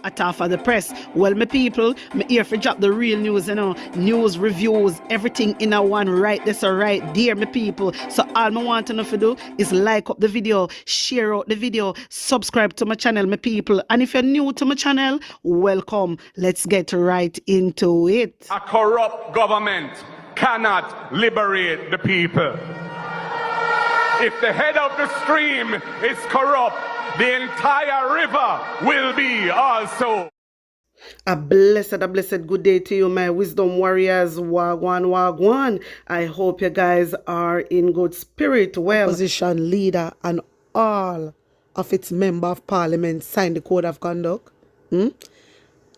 At half of the press. Well, my people, me here for drop the real news, news, reviews, everything in a one right this or right there, my people. So all I want to know to do is like up the video, share out the video, subscribe to my channel, my people. And if you're new to my channel, welcome. Let's get right into it. A corrupt government cannot liberate the people. If the head of the stream is corrupt, the entire river will be also. A blessed good day to you, my wisdom warriors. Wagwan, wagwan. I hope you guys are in good spirit. Well, opposition leader and all of its member of parliament signed the code of conduct. And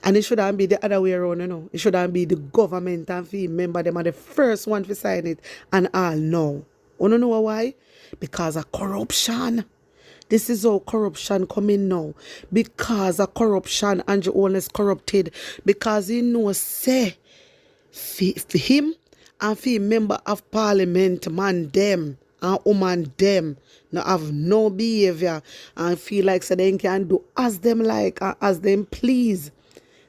it shouldn't be the other way around, It shouldn't be the government and the member. Them are the first one to sign it. And all know. You don't know why? Because of corruption. This is how corruption come in now. Because of corruption, Andrew Holness corrupted. Because he knows, say, for him and for member of parliament, man, them, and woman, them, now have no behavior and feel like so they can do as them like and as them please.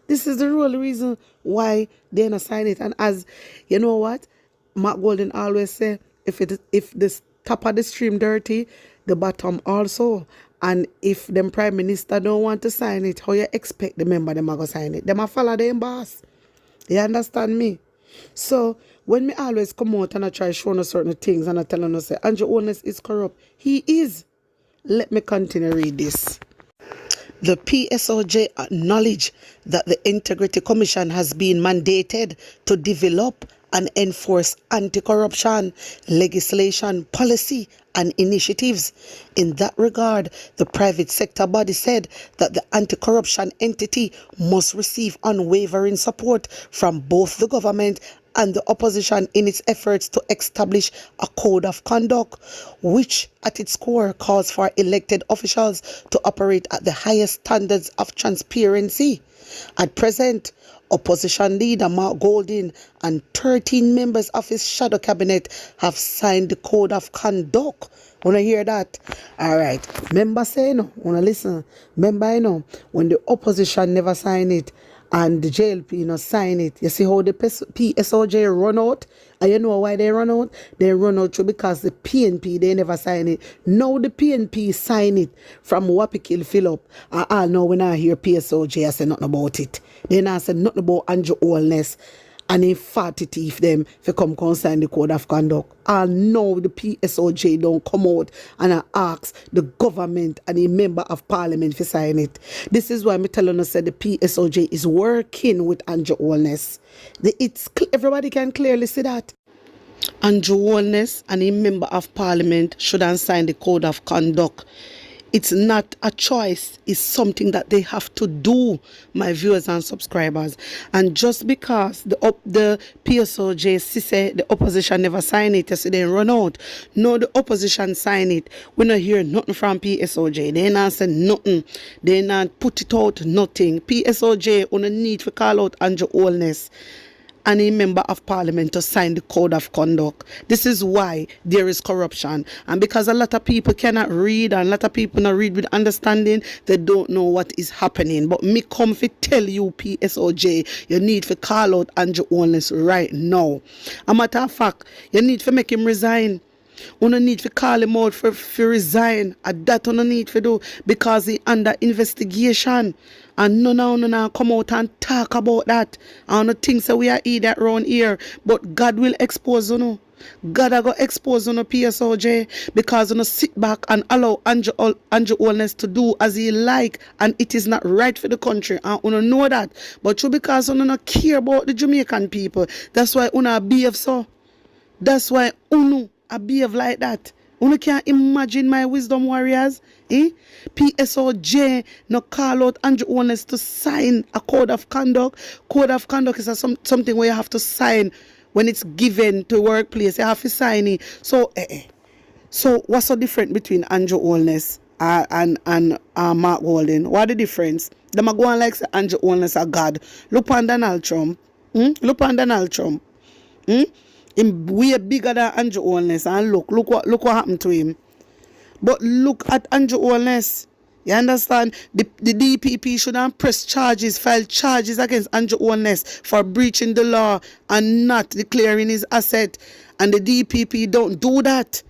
This is the real reason why they not sign it. And as, you know what? Mark Golden always say, if the top of the stream dirty, the bottom also. And if them prime minister don't want to sign it, how you expect the member them to sign it? Them a follow them boss. You understand me? So when me always come out and I try showing us certain things and I tell them, say Andrew Holness is corrupt. He is. Let me continue read this. The PSOJ acknowledge that the Integrity Commission has been mandated to develop and enforce anti-corruption legislation, policy, and initiatives. In that regard, the private sector body said that the anti-corruption entity must receive unwavering support from both the government and the opposition in its efforts to establish a code of conduct, which at its core calls for elected officials to operate at the highest standards of transparency. At present, opposition leader Mark Golden and 13 members of his shadow cabinet have signed the code of conduct. Wanna hear that? All right. Member say no. Wanna listen? Member when the opposition never sign it and the JLP sign it. You see how the PSOJ run out? And you know why they run out? They run out through because the PNP, they never sign it. Now the PNP sign it from Wapikil Philip. I know when I hear PSOJ, I say nothing about it. Then I say nothing about Andrew Holness. And in fact, if them if come sign the code of conduct, I know the PSOJ don't come out and I ask the government and a member of parliament to sign it. This is why I'm telling us that the PSOJ is working with Andrew Holness. Everybody can clearly see that. Andrew Holness and a member of parliament shouldn't sign the code of conduct. It's not a choice. It's something that they have to do, my viewers and subscribers. And just because the PSOJ say the opposition never sign it, so they run out. No, the opposition sign it. We not hear nothing from PSOJ. They not say nothing. They not put it out, nothing. PSOJ on a need to call out Andrew Holness and a member of parliament to sign the code of conduct. This is why there is corruption. And because a lot of people cannot read and a lot of people not read with understanding, they don't know what is happening. But me come to tell you, PSOJ, you need to call out Andrew Holness right now. A matter of fact, you need to make him resign. You don't need to call him out for resign. And that you don't need to do because he under investigation. And no, come out and talk about that. I don't think so we are eat that around here. But God will expose you. God will expose you, PSOJ, because you sit back and allow Andrew Holness to do as he like, and it is not right for the country. And you know that. But you because you don't care about the Jamaican people. That's why you behave so. That's why you behave like that. You can't imagine my wisdom warriors. PSOJ no call out Andrew Holness to sign a code of conduct. Code of conduct is something where you have to sign when it's given to workplace. You have to sign it. So, so what's the difference between Andrew Holness and Mark Golden? What the difference? Them are going like say Andrew Holness a God. Look on Donald Trump. Look on Donald Trump. Him way bigger than Andrew Holness, and look what happened to him. But look at Andrew Holness. You understand? The DPP should have filed charges against Andrew Holness for breaching the law and not declaring his asset. And the DPP don't do that.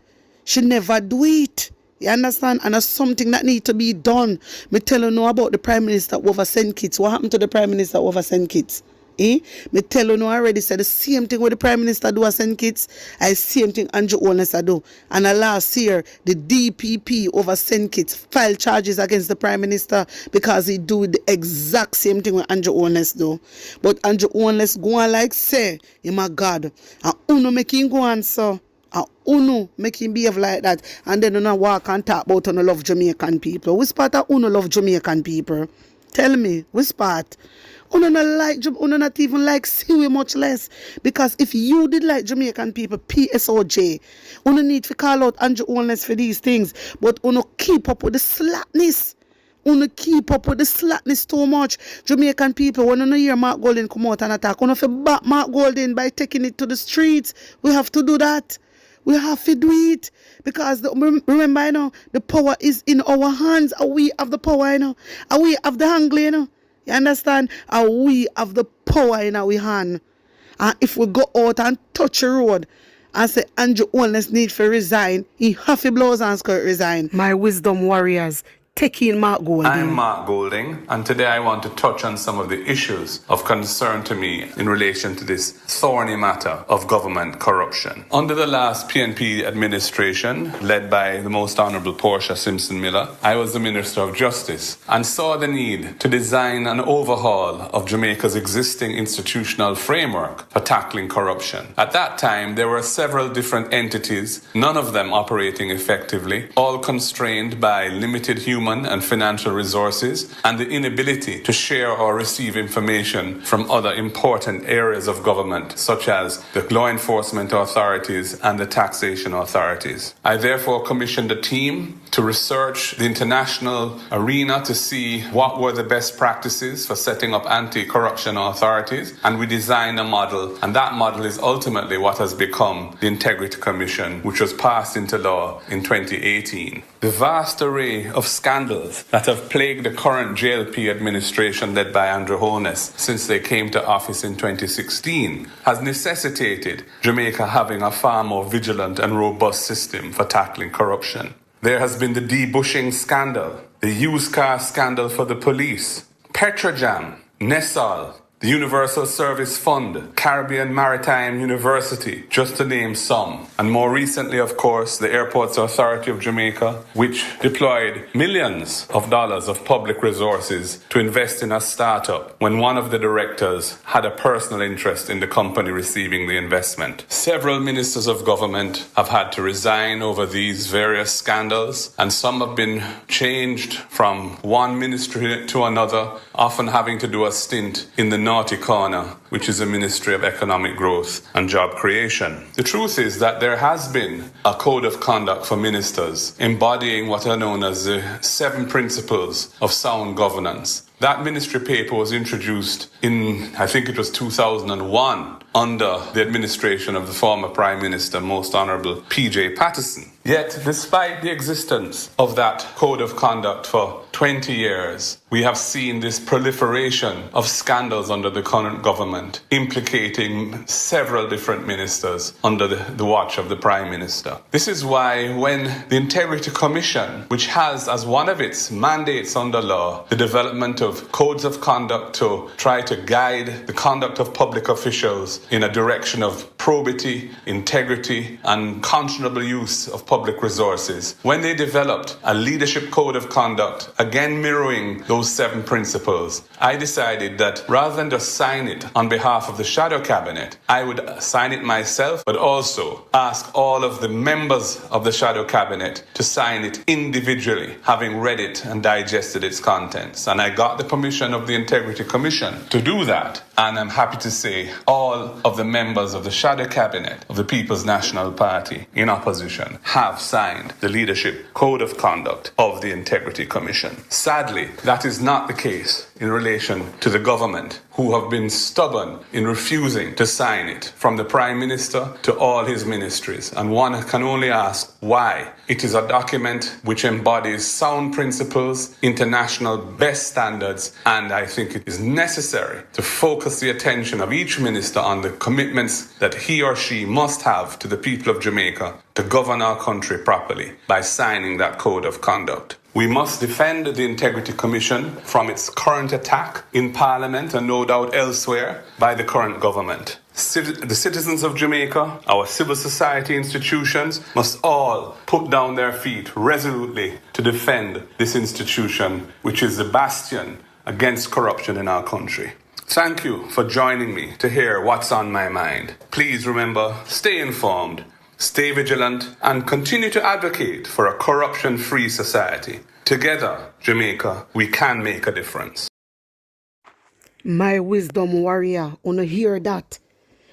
She never do it. You understand? And that's something that need to be done. Me tell you now about the Prime Minister over send kids. What happened to the Prime Minister over send kids? Me tell you now already said the same thing what the Prime Minister do a send kids. I same thing Andrew Holness do. And last year, the DPP over send kids filed charges against the Prime Minister because he do the exact same thing what Andrew Holness do. But Andrew Holness go on like say, my God, and uno make him go on so. And Uno make him behave like that. And then Uno walk and talk about Uno love Jamaican people. Which part of Uno love Jamaican people? Tell me, which part? Uno not even like Siwe, much less. Because if you did like Jamaican people, PSOJ, Uno need to call out Andrew Holness for these things. But Uno keep up with the slackness. Uno keep up with the slackness too much. Jamaican people, when you hear Mark Golding come out and attack, Uno for back Mark Golding by taking it to the streets. We have to do that. We have to do it because remember, you know, the power is in our hands. And we have the power, you know. And we have the angle, you know. You understand? And we have the power in our hand. And if we go out and touch a road and say Andrew Holness need to resign, he have to blow his hands to resign. My wisdom warriors. Taking Mark Golding. I'm Mark Golding, and today I want to touch on some of the issues of concern to me in relation to this thorny matter of government corruption. Under the last PNP administration, led by the Most Honourable Portia Simpson Miller, I was the Minister of Justice and saw the need to design an overhaul of Jamaica's existing institutional framework for tackling corruption. At that time, there were several different entities, none of them operating effectively, all constrained by limited human and financial resources and the inability to share or receive information from other important areas of government, such as the law enforcement authorities and the taxation authorities. I therefore commissioned a team to research the international arena to see what were the best practices for setting up anti-corruption authorities, and we designed a model, and that model is ultimately what has become the Integrity Commission, which was passed into law in 2018. The vast array of scandals that have plagued the current JLP administration led by Andrew Holness since they came to office in 2016 has necessitated Jamaica having a far more vigilant and robust system for tackling corruption. There has been the debushing scandal, the used car scandal for the police, Petrojam, Nessal, the Universal Service Fund, Caribbean Maritime University, just to name some. And more recently, of course, the Airports Authority of Jamaica, which deployed millions of dollars of public resources to invest in a startup when one of the directors had a personal interest in the company receiving the investment. Several ministers of government have had to resign over these various scandals, and some have been changed from one ministry to another, often having to do a stint in the naughty corner, which is a Ministry of Economic Growth and Job Creation. The truth is that there has been a code of conduct for ministers embodying what are known as the 7 principles of sound governance. That ministry paper was introduced in, I think it was 2001, under the administration of the former Prime Minister, Most Honourable P.J. Patterson. Yet, despite the existence of that code of conduct for 20 years, we have seen this proliferation of scandals under the current government, implicating several different ministers under the watch of the Prime Minister. This is why when the Integrity Commission, which has as one of its mandates under law the development of codes of conduct to try to guide the conduct of public officials in a direction of probity, integrity, and conscionable use of public resources, when they developed a leadership code of conduct, again mirroring those 7 principles, I decided that rather than just sign it on behalf of the shadow cabinet, I would sign it myself, but also ask all of the members of the shadow cabinet to sign it individually, having read it and digested its contents. And I got the permission of the Integrity Commission to do that. And I'm happy to say all of the members of the shadow cabinet of the People's National Party in opposition have signed the leadership code of conduct of the Integrity Commission. Sadly, that is not the case in relation to the government, who have been stubborn in refusing to sign it, from the Prime Minister to all his ministries. And one can only ask why. It is a document which embodies sound principles, international best standards, and I think it is necessary to focus the attention of each minister on the commitments that he or she must have to the people of Jamaica to govern our country properly by signing that code of conduct. We must defend the Integrity Commission from its current attack in Parliament and no doubt elsewhere by the current government. The citizens of Jamaica, our civil society institutions, must all put down their feet resolutely to defend this institution, which is the bastion against corruption in our country. Thank you for joining me to hear what's on my mind. Please remember, stay informed, stay vigilant, and continue to advocate for a corruption-free society. Together, Jamaica, we can make a difference. My wisdom warrior, wanna hear that?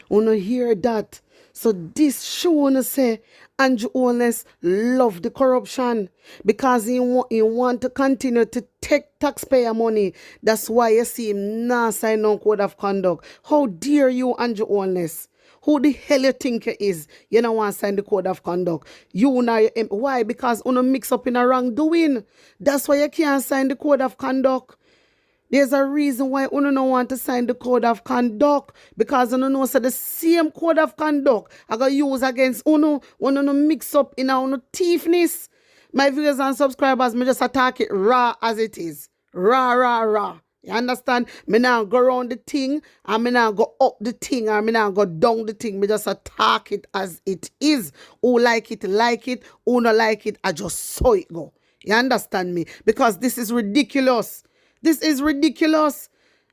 Wanna hear that? So this show wanna say Andrew Holness love the corruption because he want to continue to take taxpayer money. That's why you see him not sign no code of conduct. How dare you, Andrew Holness? Who the hell you think you is? You don't want to sign the code of conduct. You now, why? Because you mix up in a wrongdoing. That's why you can't sign the code of conduct. There's a reason why you don't want to sign the code of conduct. Because you know so the same code of conduct I got use against you when you mix up in a thiefness. My viewers and subscribers, me just attack it raw as it is. Raw. You understand? Me now go around the thing, and me now go up the thing, and me now go down the thing. Me just attack it as it is. Who like it, who not like it, I just saw it go. You understand me? Because this is ridiculous. This is ridiculous.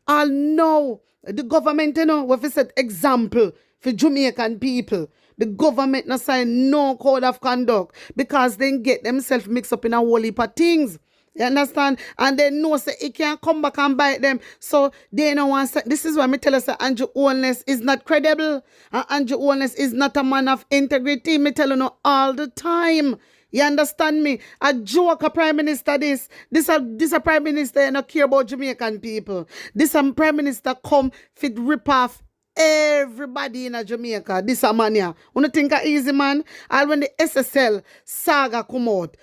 I'll know the government, if it's an example for Jamaican people, the government not sign no code of conduct because they get themselves mixed up in a whole heap of things. You understand? And they know say it can't come back and bite them. So they don't want to. This is why me tell us that Andrew Holness is not credible. And Andrew Holness is not a man of integrity. Me tell you all the time. You understand me? A joke, a prime minister this a prime minister not care about Jamaican people. This a prime minister come fit rip off everybody in Jamaica. This a man here. You think a easy man? And when the SSL saga come out,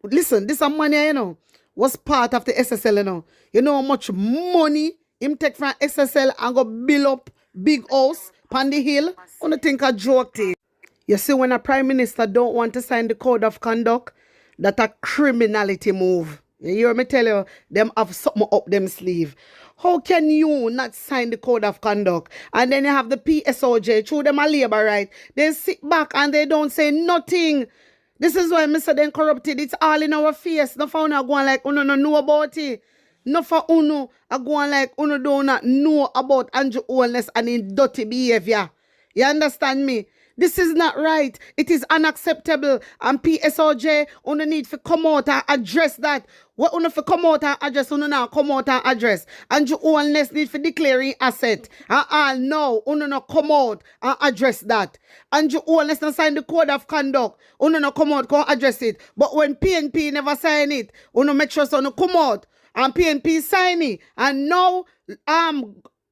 listen, this a man here, was part of the SSL, You know how much money him take from SSL and go build up big house on the hill? You think a joke thing? You see, when a prime minister don't want to sign the code of conduct, that a criminality move. You hear me tell you, them have something up them sleeve. How can you not sign the code of conduct? And then you have the PSOJ, through them a labor right. They sit back and they don't say nothing. This is why Mr. Then corrupted. It's all in our face. No for uno going like uno no know about it. No for uno a going like uno do not know about Andrew Holness and his dirty behavior. You understand me? This is not right. It is unacceptable. And PSOJ, you need to come out and address that. What you need to come out and address, you now come out and address. And you Holness need to declare asset. And no, you not come out and address that. And you Holness not sign the code of conduct. You not come out and address it. But when PNP never sign it, you make sure so you come out and PNP sign it. And now,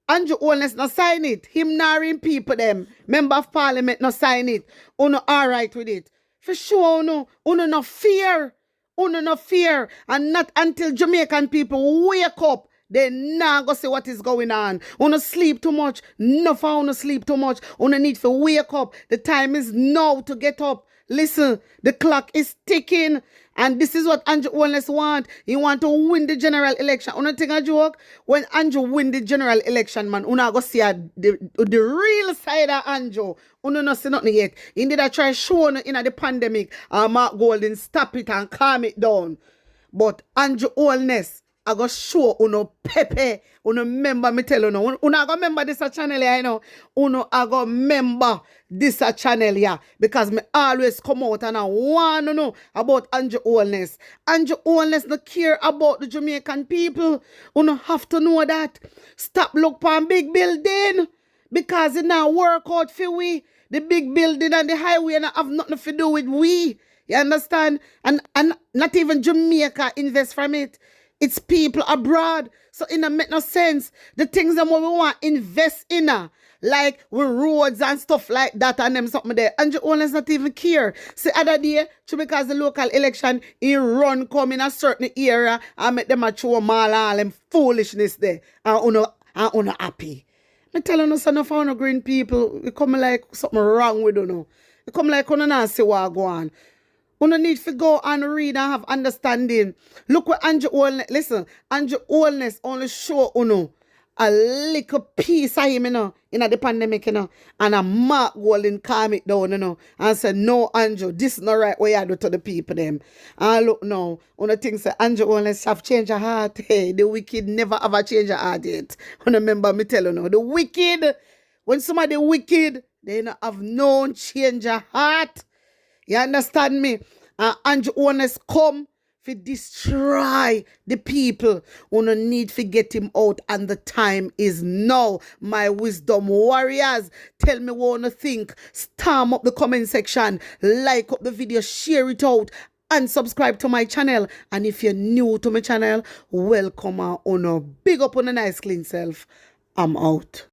Andrew Holness not sign it. Him narring people them. Member of Parliament not sign it. Uno alright with it. For sure, uno no fear. Uno no fear. And not until Jamaican people wake up, they now go see what is going on. Uno sleep too much. No for uno sleep too much. Uno need to wake up. The time is now to get up. Listen, the clock is ticking. And this is what Andrew Holness want. He want to win the general election. You think a joke? When Andrew win the general election, man, you go see the real side of Andrew. You not see nothing yet. Indeed, I try showing in the pandemic. Mark Golden stop it and calm it down. But Andrew Holness, I go show Pepe. Member me tell I go member this a channel here, I go member this a channel here. Because me always come out and I want to know about Andrew Holness. Andrew Holness no care about the Jamaican people. Have to know that. Stop look for big building. Because it now work out for we. The big building and the highway and have nothing to do with we. You understand? And not even Jamaica invest from it. It's people abroad. So it don't make no sense. The things that we want invest in, like with roads and stuff like that and them something there. And the owners not even care. See, other day, because the local election, he run come in a certain area and make them a show mall all them foolishness there. And uno happy. I tell you, some of our green people, it come like something wrong with you. It come like uno not see what go on. Uno need to go and read and have understanding. Look what Andrew Holness, listen, Andrew Holness only show uno a little piece of him, in the pandemic, and a Mark Golden calm it down, and say, no, Andrew, this is not right what you do to the people, them. And look now, uno thinks that Andrew Holness have changed her heart. Hey, the wicked never ever change her heart yet. Uno remember me tell you now, the wicked, when somebody wicked, they not have no change her heart. You understand me? Andrew Holness come to destroy the people. We don't need to get him out, and the time is now. My wisdom warriors, tell me what you think. Storm up the comment section, like up the video, share it out, and subscribe to my channel. And if you're new to my channel, welcome on. Big up on a nice clean self. I'm out.